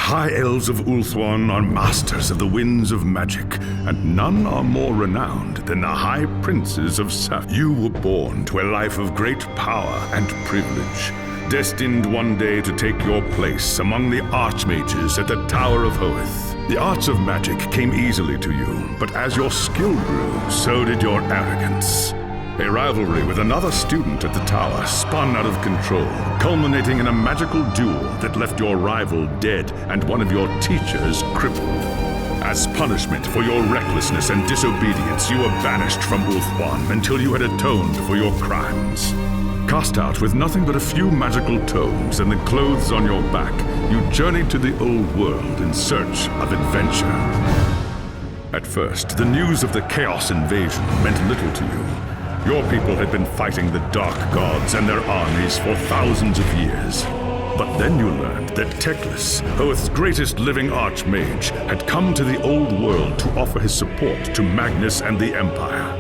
High Elves of Ulthuan are masters of the winds of magic, and none are more renowned than the High Princes of Saf. You were born to a life of great power and privilege, destined one day to take your place among the Archmages at the Tower of Hoeth. The arts of magic came easily to you, but as your skill grew, so did your arrogance. A rivalry with another student at the tower spun out of control, culminating in a magical duel that left your rival dead and one of your teachers crippled. As punishment for your recklessness and disobedience, you were banished from Ulthuan until you had atoned for your crimes. Cast out with nothing but a few magical tomes and the clothes on your back, you journeyed to the old world in search of adventure. At first, the news of the Chaos invasion meant little to you. Your people had been fighting the Dark Gods and their armies for thousands of years. But then you learned that Teclis, Hoeth's greatest living archmage, had come to the old world to offer his support to Magnus and the Empire.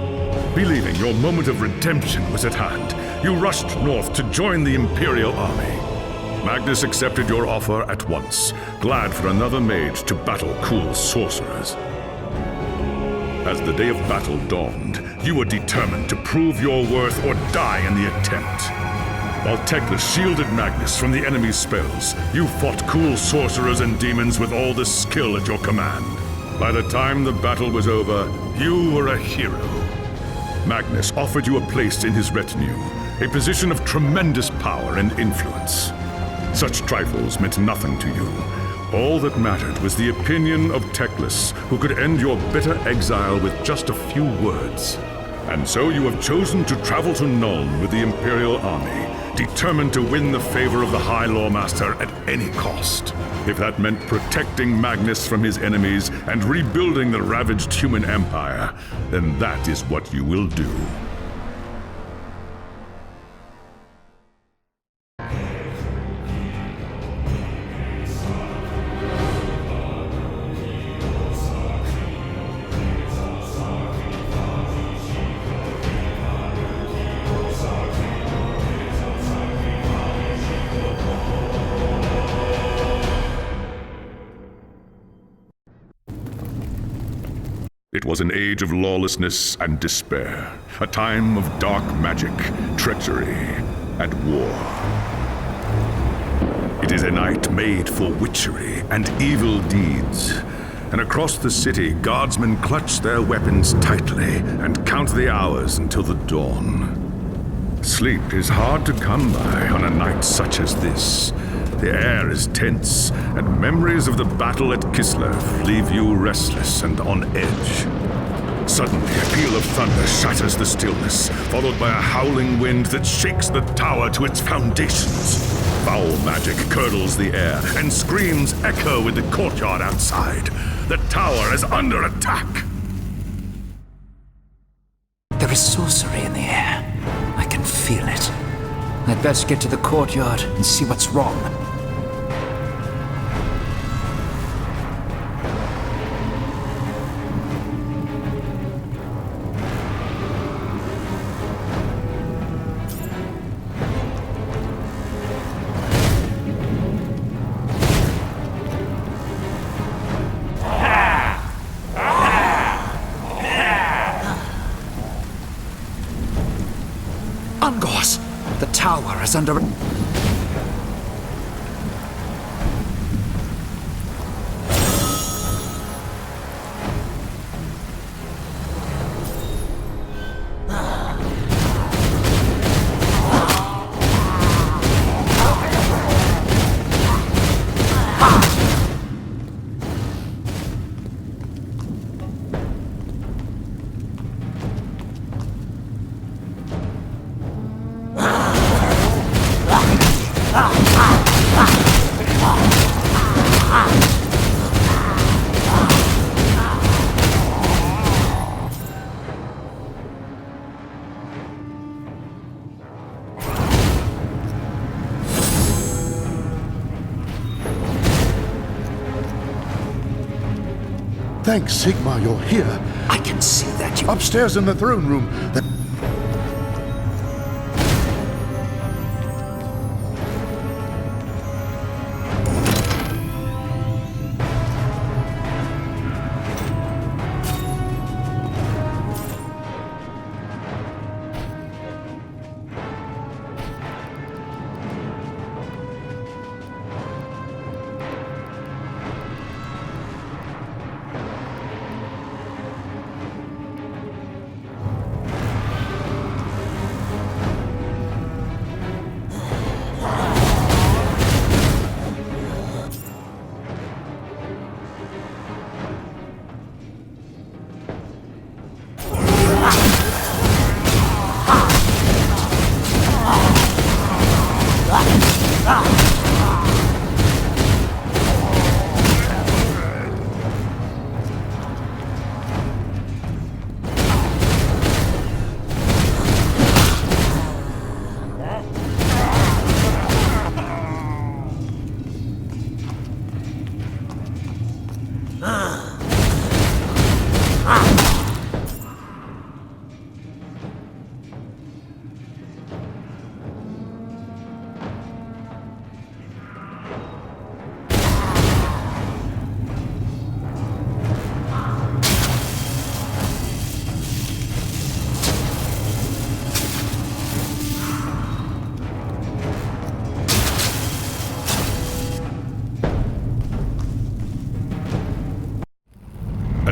Believing your moment of redemption was at hand, you rushed north to join the Imperial army. Magnus accepted your offer at once, glad for another mage to battle cool sorcerers. As the day of battle dawned, you were determined to prove your worth or die in the attempt. While Teclis shielded Magnus from the enemy's spells, you fought cool sorcerers and demons with all the skill at your command. By the time the battle was over, you were a hero. Magnus offered you a place in his retinue, a position of tremendous power and influence. Such trifles meant nothing to you. All that mattered was the opinion of Teclis, who could end your bitter exile with just a few words. And so you have chosen to travel to Nuln with the Imperial army, determined to win the favor of the High Lawmaster at any cost. If that meant protecting Magnus from his enemies and rebuilding the ravaged human empire, then that is what you will do. It was an age of lawlessness and despair, a time of dark magic, treachery, and war. It is a night made for witchery and evil deeds, and across the city, guardsmen clutch their weapons tightly and count the hours until the dawn. Sleep is hard to come by on a night such as this. The air is tense, and memories of the battle at Kislev leave you restless and on edge. Suddenly, a peal of thunder shatters the stillness, followed by a howling wind that shakes the tower to its foundations. Foul magic curdles the air, and screams echo in the courtyard outside. The tower is under attack! There is sorcery in the air. I can feel it. I'd best get to the courtyard and see what's wrong. Ungors! The tower is under... Thanks, Sigmar, you're here. I can see that you... Upstairs in the throne room.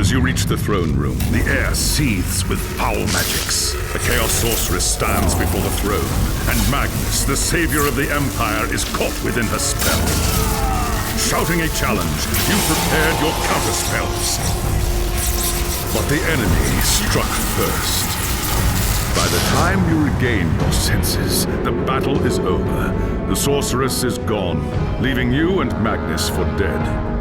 As you reach the throne room, the air seethes with foul magics. The Chaos Sorceress stands before the throne, and Magnus, the savior of the Empire, is caught within her spell. Shouting a challenge, you prepared your counterspells. But the enemy struck first. By the time you regain your senses, the battle is over. The sorceress is gone, leaving you and Magnus for dead.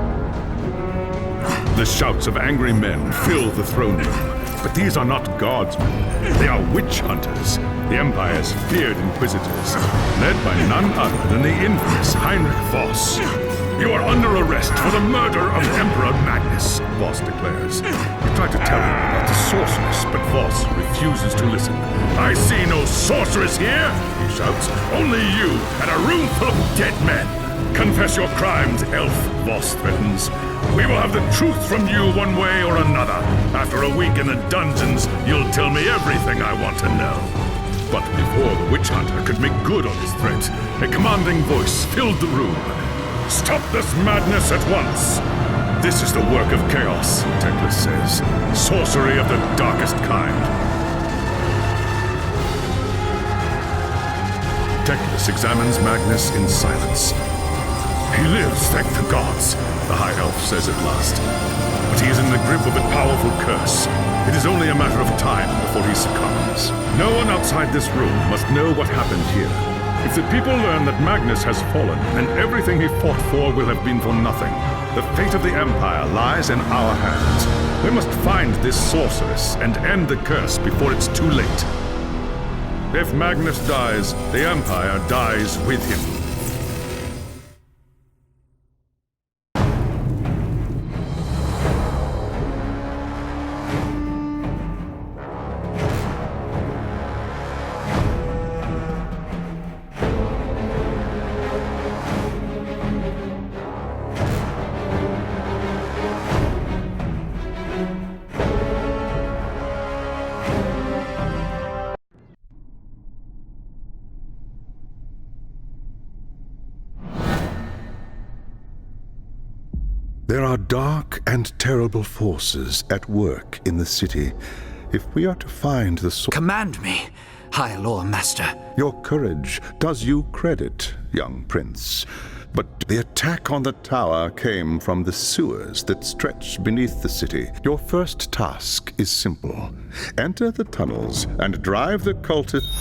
The shouts of angry men fill the throne room. But these are not guardsmen. They are witch hunters, the Empire's feared inquisitors, led by none other than the infamous Heinrich Voss. You are under arrest for the murder of Emperor Magnus, Voss declares. You try to tell him about the sorceress, but Voss refuses to listen. I see no sorceress here, he shouts. Only you and a room full of dead men. Confess your crimes, elf, Voss threatens. We will have the truth from you one way or another. After a week in the dungeons, you'll tell me everything I want to know. But before the witch hunter could make good on his threat, a commanding voice filled the room. Stop this madness at once! This is the work of chaos, Teclis says. Sorcery of the darkest kind. Teclis examines Magnus in silence. He lives, thank the gods, the High Elf says at last. But he is in the grip of a powerful curse. It is only a matter of time before he succumbs. No one outside this room must know what happened here. If the people learn that Magnus has fallen, then everything he fought for will have been for nothing. The fate of the Empire lies in our hands. We must find this sorceress and end the curse before it's too late. If Magnus dies, the Empire dies with him. There are dark and terrible forces at work in the city. If we are to find the Command me, High Lore Master. Your courage does you credit, young prince. But the attack on the tower came from the sewers that stretch beneath the city. Your first task is simple. Enter the tunnels and drive the cultists.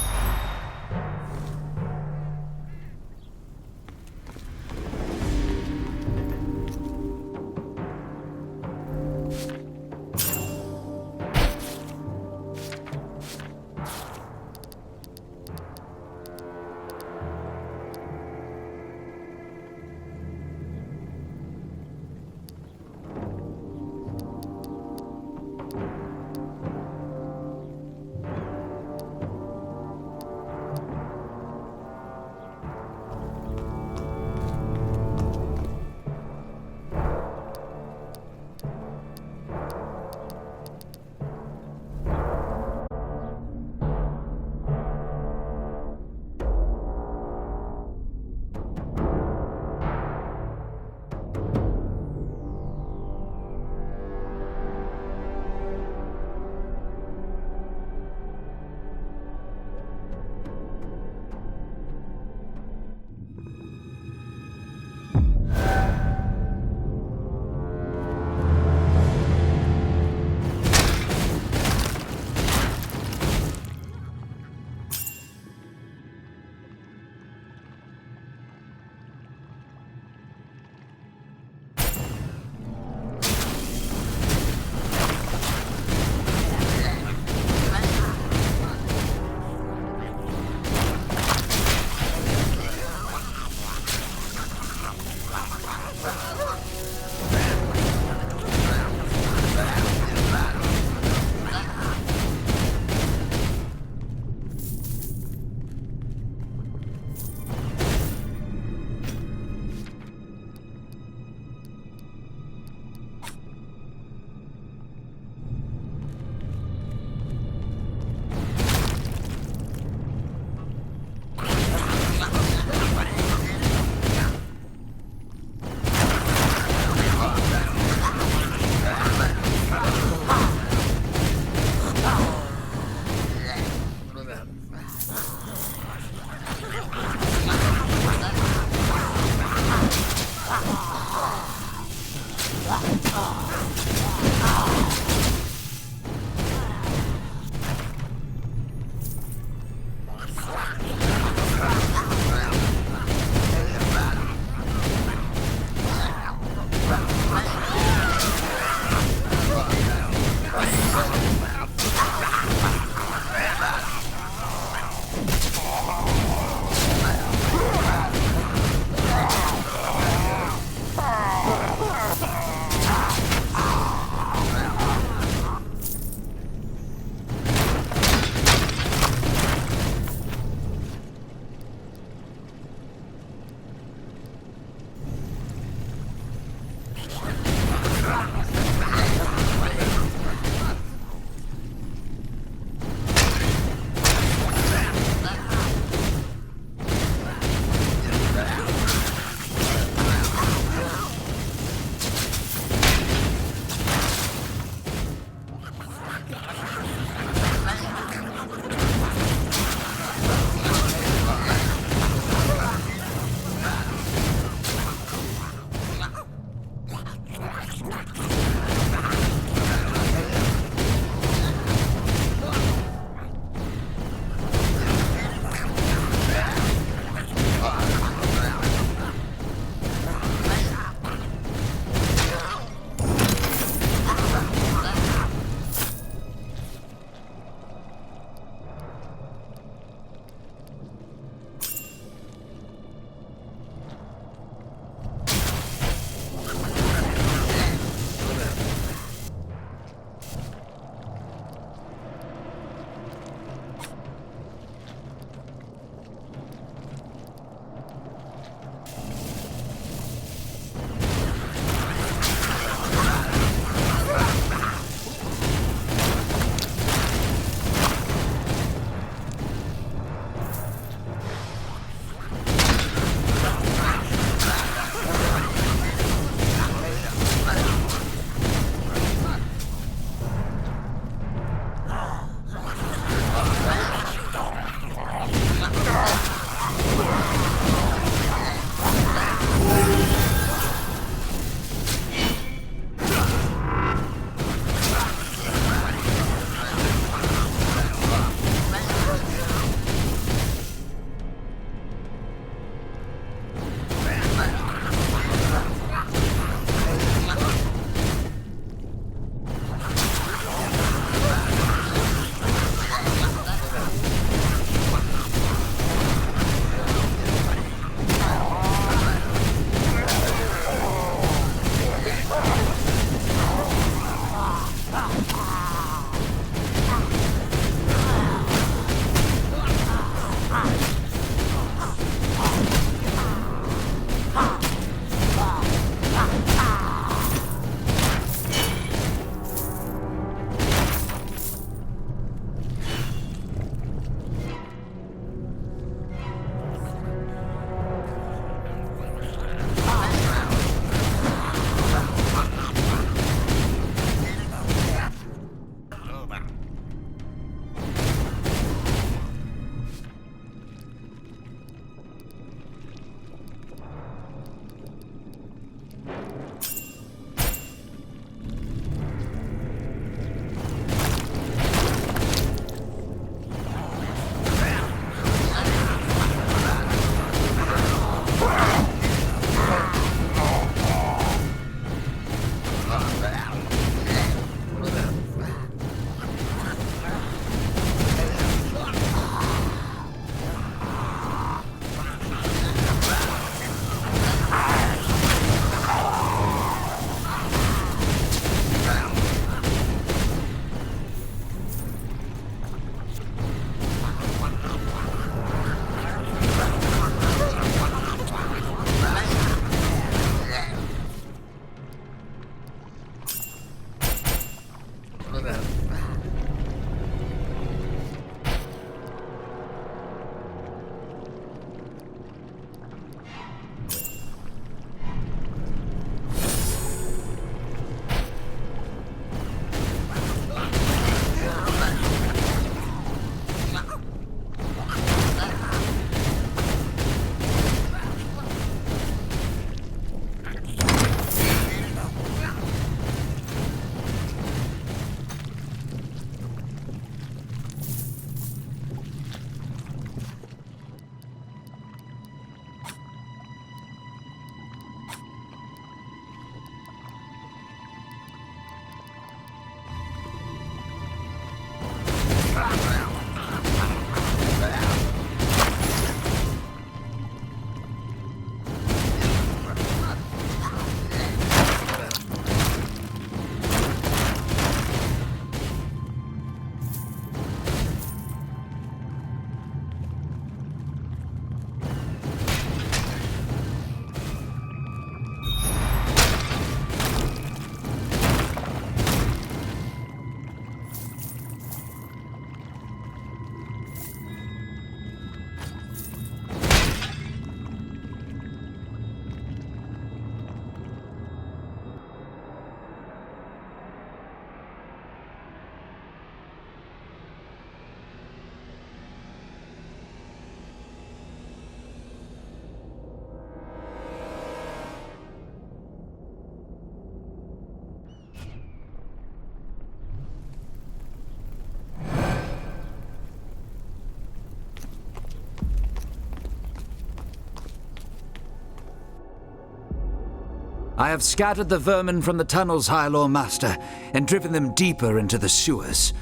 I have scattered the vermin from the tunnels, High Lord Master, and driven them deeper into the sewers.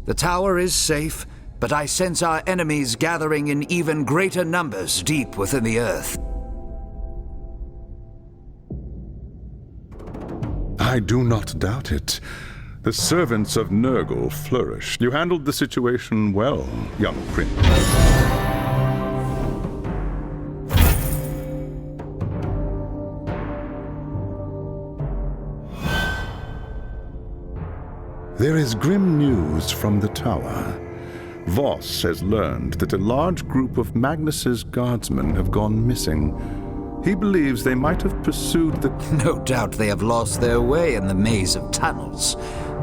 The tower is safe, but I sense our enemies gathering in even greater numbers deep within the earth. I do not doubt it. The servants of Nurgle flourish. You handled the situation well, young prince. There is grim news from the tower. Voss has learned that a large group of Magnus's guardsmen have gone missing. He believes they might have pursued the... No doubt they have lost their way in the maze of tunnels.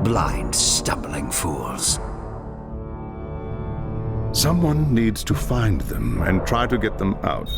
Blind, stumbling fools. Someone needs to find them and try to get them out.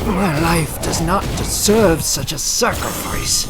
My life does not deserve such a sacrifice.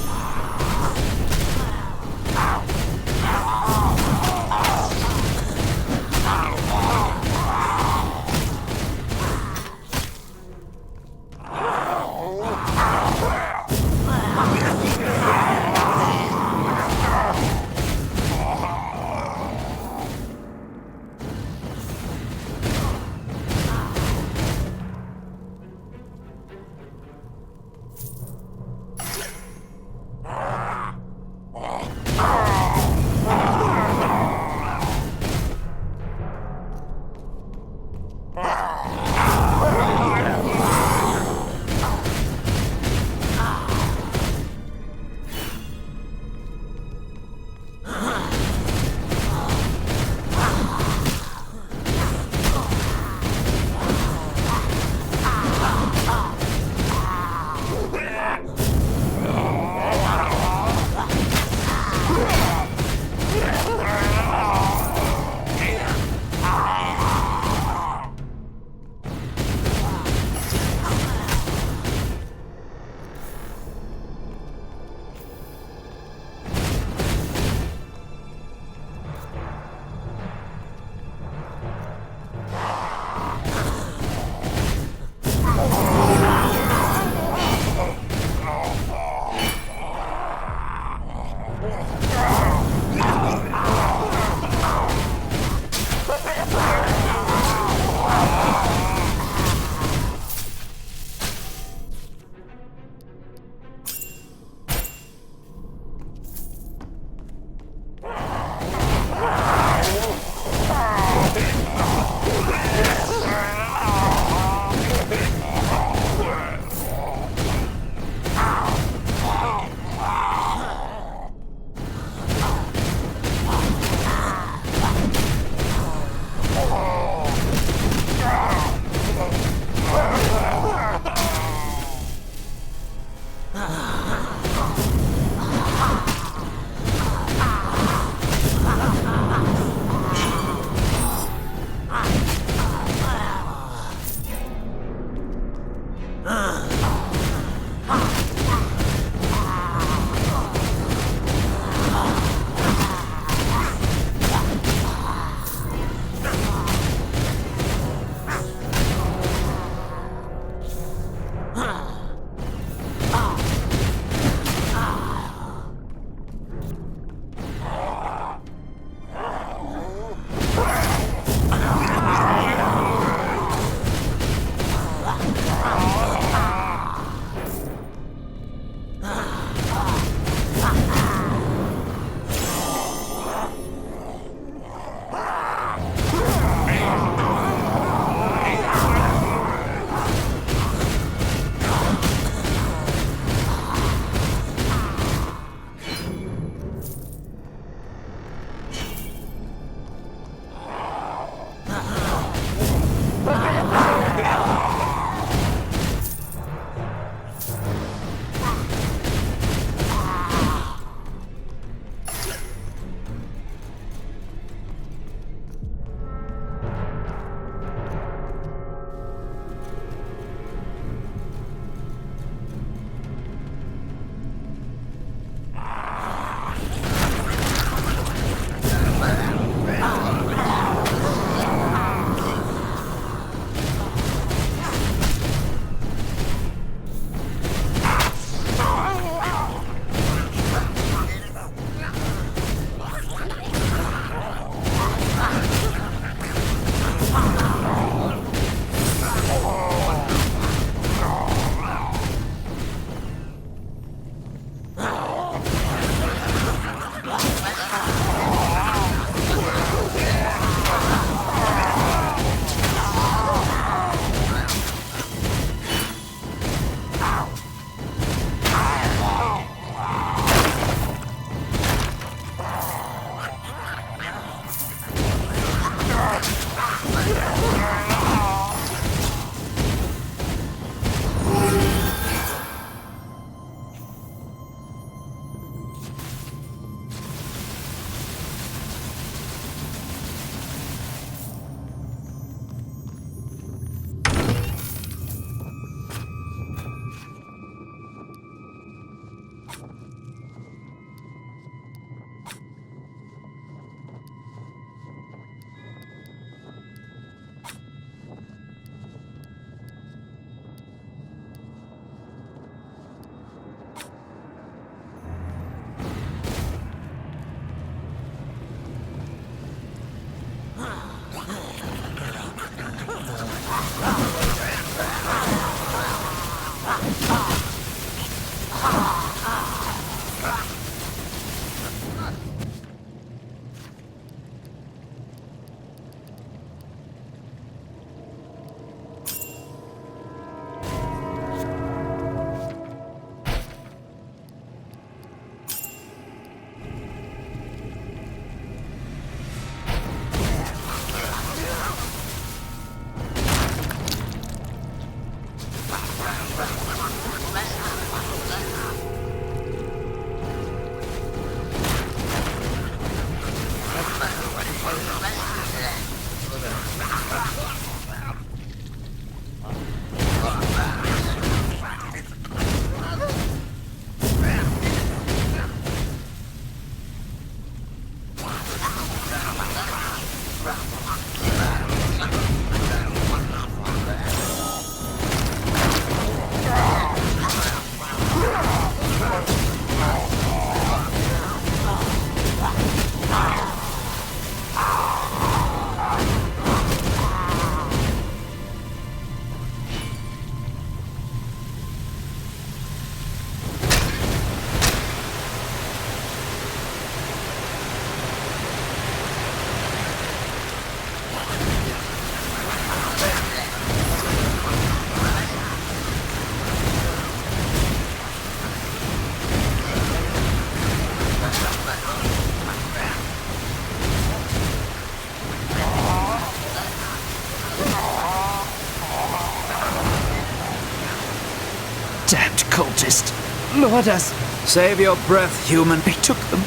cultist lured us. Save your breath, human. They took them.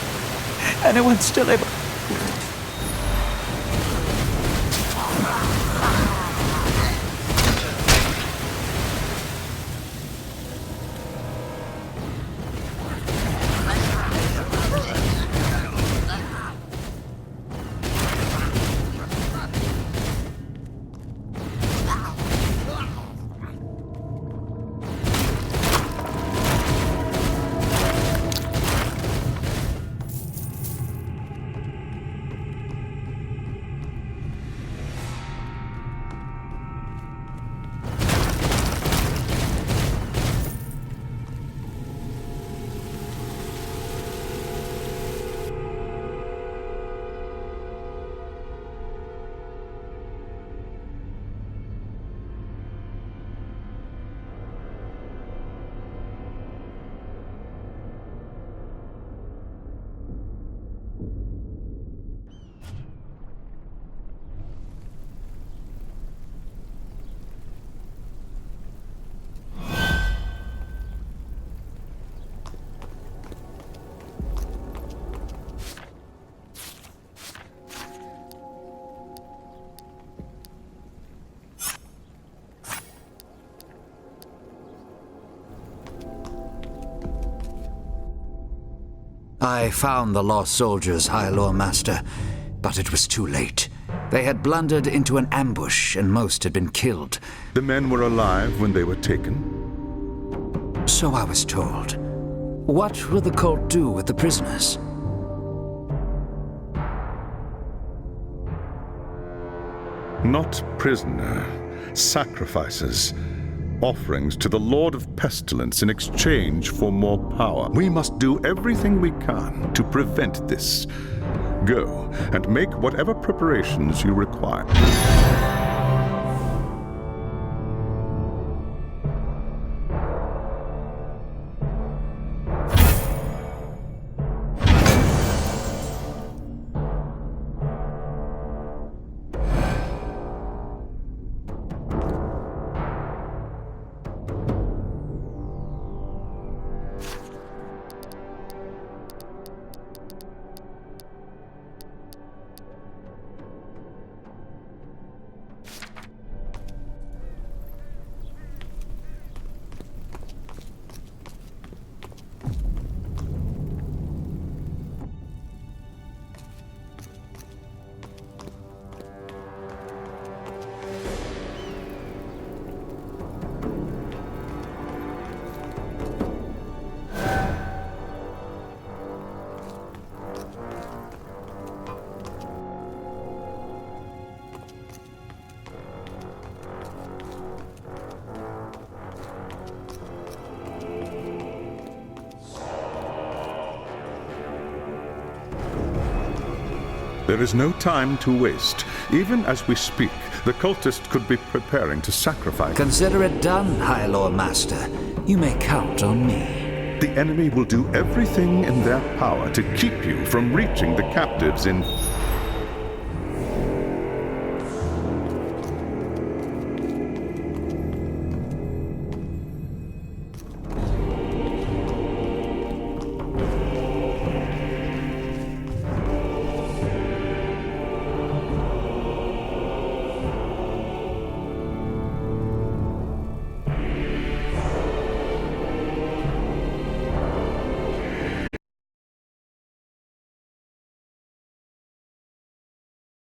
Anyone still able... I found the lost soldiers, High Lord Master, but it was too late. They had blundered into an ambush, and most had been killed. The men were alive when they were taken? So I was told. What will the cult do with the prisoners? Not prisoner, sacrifices. Offerings to the Lord of Pestilence in exchange for more power. We must do everything we can to prevent this. Go and make whatever preparations you require. There is no time to waste. Even as we speak, the cultist could be preparing to sacrifice. Consider it done, High Lord Master. You may count on me. The enemy will do everything in their power to keep you from reaching the captives in